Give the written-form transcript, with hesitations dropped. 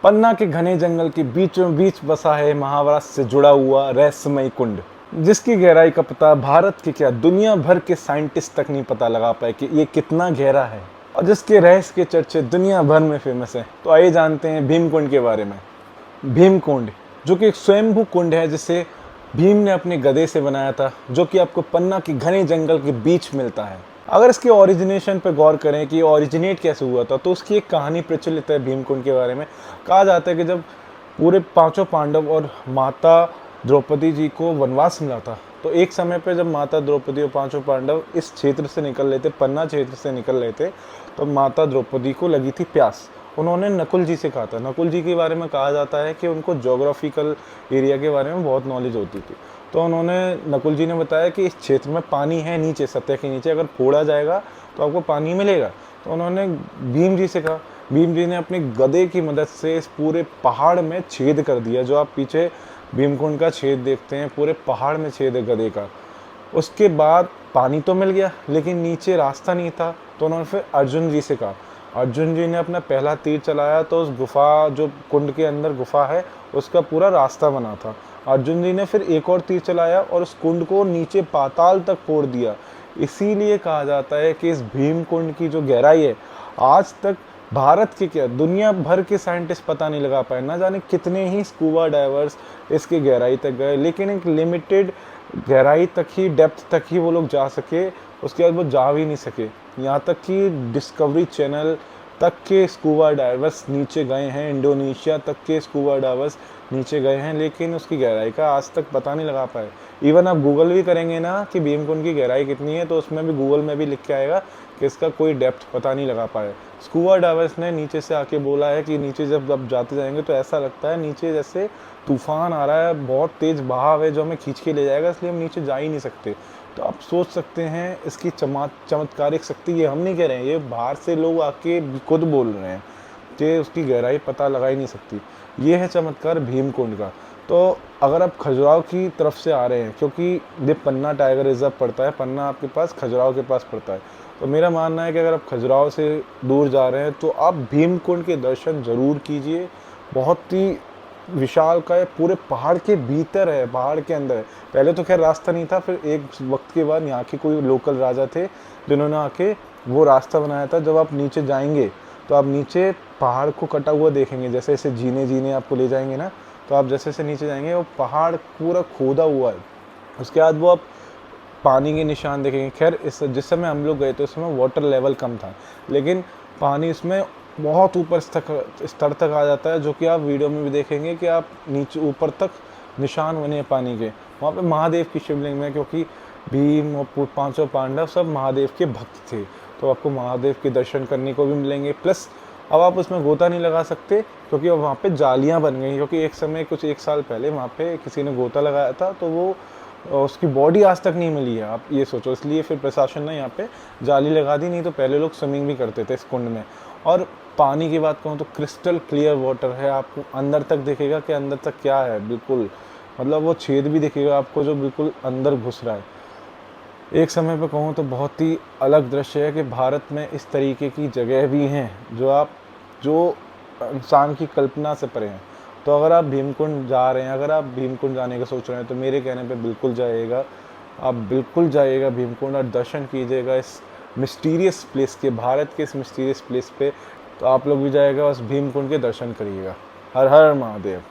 पन्ना के घने जंगल के बीचों बीच बसा है महाराष्ट्र से जुड़ा हुआ रहस्यमय कुंड, जिसकी गहराई का पता भारत के क्या दुनिया भर के साइंटिस्ट तक नहीं पता लगा पाए कि ये कितना गहरा है, और जिसके रहस्य के चर्चे दुनिया भर में फेमस है। तो आइए जानते हैं भीमकुंड के बारे में। भीमकुंड जो कि एक स्वयंभू कुंड है, जिसे भीम ने अपने गदे से बनाया था, जो कि आपको पन्ना के घने जंगल के बीच मिलता है। अगर इसके ओरिजिनेशन पर गौर करें कि ओरिजिनेट कैसे हुआ था, तो उसकी एक कहानी प्रचलित है भीमकुंड के बारे में। कहा जाता है कि जब पूरे पांचों पांडव और माता द्रौपदी जी को वनवास मिला था, तो एक समय पे जब माता द्रौपदी और पांचों पांडव इस क्षेत्र से निकल रहे थे, पन्ना क्षेत्र से निकल रहे थे, तो माता द्रौपदी को लगी थी प्यास। उन्होंने नकुल जी से कहा था। नकुल जी के बारे में कहा जाता है कि उनको जोग्राफिकल एरिया के बारे में बहुत नॉलेज होती थी। तो उन्होंने नकुल जी ने बताया कि इस क्षेत्र में पानी है, नीचे सतह के नीचे अगर फोड़ा जाएगा तो आपको पानी मिलेगा। तो उन्होंने भीम जी से कहा। भीम जी ने अपने गदे की मदद से इस पूरे पहाड़ में छेद कर दिया। जो आप पीछे भीमकुंड का छेद देखते हैं, पूरे पहाड़ में छेद है गदे का। उसके बाद पानी तो मिल गया, लेकिन नीचे रास्ता नहीं था। तो उन्होंने फिर अर्जुन जी से कहा। अर्जुन जी ने अपना पहला तीर चलाया, तो उस गुफा, जो कुंड के अंदर गुफा है, उसका पूरा रास्ता बना था। अर्जुन जी ने फिर एक और तीर चलाया और उस कुंड को नीचे पाताल तक फोड़ दिया। इसीलिए कहा जाता है कि इस भीमकुंड की जो गहराई है, आज तक भारत के क्या दुनिया भर के साइंटिस्ट पता नहीं लगा पाए। ना जाने कितने ही स्कूबा डाइवर्स इसकी गहराई तक गए, लेकिन एक लिमिटेड गहराई तक ही, डेप्थ तक ही वो लोग जा सके। उसके बाद वो जा भी नहीं सके। यहाँ तक कि डिस्कवरी चैनल तक के स्कूबा डाइवर्स नीचे गए हैं, इंडोनेशिया तक के स्कूबा डाइवर्स नीचे गए हैं, लेकिन उसकी गहराई का आज तक पता नहीं लगा पाए। इवन आप गूगल भी करेंगे ना कि भीमकुंड की गहराई कितनी है, तो उसमें भी गूगल में भी लिख के आएगा कि इसका कोई डेप्थ पता नहीं लगा पाए। स्कूबा डाइवर्स ने नीचे से आके बोला है कि नीचे जब आप जाते जाएंगे तो ऐसा लगता है नीचे जैसे तूफान आ रहा है, बहुत तेज़ बहाव है जो हमें खींच के ले जाएगा, इसलिए हम नीचे जा ही नहीं सकते। तो आप सोच सकते हैं इसकी चमत्कारिक शक्ति। ये हम नहीं कह रहे हैं, ये बाहर से लोग आके खुद बोल रहे हैं कि उसकी गहराई पता लगा ही नहीं सकती। ये है चमत्कार भीमकुंड का। तो अगर आप खजुराहो की तरफ से आ रहे हैं, क्योंकि ये पन्ना टाइगर रिजर्व पड़ता है, पन्ना आपके पास खजुराहो के पास पड़ता है, तो मेरा मानना है कि अगर आप खजुराहो से दूर जा रहे हैं तो आप भीमकुंड के दर्शन ज़रूर कीजिए। बहुत ही विशाल का है, पूरे पहाड़ के भीतर है, पहाड़ के अंदर है। पहले तो खैर रास्ता नहीं था, फिर एक वक्त के बाद यहाँ के कोई लोकल राजा थे जिन्होंने आके वो रास्ता बनाया था। जब आप नीचे जाएंगे तो आप नीचे पहाड़ को कटा हुआ देखेंगे, जैसे ऐसे जीने जीने आपको ले जाएंगे ना, तो आप जैसे जैसे नीचे जाएंगे वो पहाड़ पूरा खोदा हुआ है। उसके बाद वो आप पानी के निशान देखेंगे। खैर इस जिस समय हम लोग गए थे उस समय वाटर लेवल कम था, लेकिन पानी इसमें बहुत ऊपर स्तर तक आ जाता है, जो कि आप वीडियो में भी देखेंगे कि आप नीचे ऊपर तक निशान बने हैं पानी के। वहाँ पे महादेव की शिवलिंग में, क्योंकि भीम और पांचों पांडव सब महादेव के भक्त थे, तो आपको महादेव के दर्शन करने को भी मिलेंगे। प्लस अब आप उसमें गोता नहीं लगा सकते, क्योंकि अब वहाँ पे जालियाँ बन गई, क्योंकि एक समय कुछ एक साल पहले वहाँ पे किसी ने गोता लगाया था, तो वो उसकी बॉडी आज तक नहीं मिली है। आप ये सोचो, इसलिए फिर प्रशासन ने यहाँ पे जाली लगा दी, नहीं तो पहले लोग स्विमिंग भी करते थे इस कुंड में। और पानी की बात कहूँ तो क्रिस्टल क्लियर वाटर है, आपको अंदर तक दिखेगा कि अंदर तक क्या है, बिल्कुल मतलब वो छेद भी दिखेगा आपको जो बिल्कुल अंदर घुस रहा है। एक समय पे कहूँ तो बहुत ही अलग दृश्य है कि भारत में इस तरीके की जगह भी हैं जो इंसान की कल्पना से परे हैं। तो अगर आप भीमकुंड जा रहे हैं, अगर आप भीमकुंड जाने का सोच रहे हैं, तो मेरे कहने पे बिल्कुल जाइएगा। आप बिल्कुल जाइएगा भीमकुंड और दर्शन कीजिएगा इस मिस्टीरियस प्लेस के, भारत के इस मिस्टीरियस प्लेस पे। तो आप लोग भी जाइएगा, उस भीमकुंड के दर्शन करिएगा। हर हर महादेव।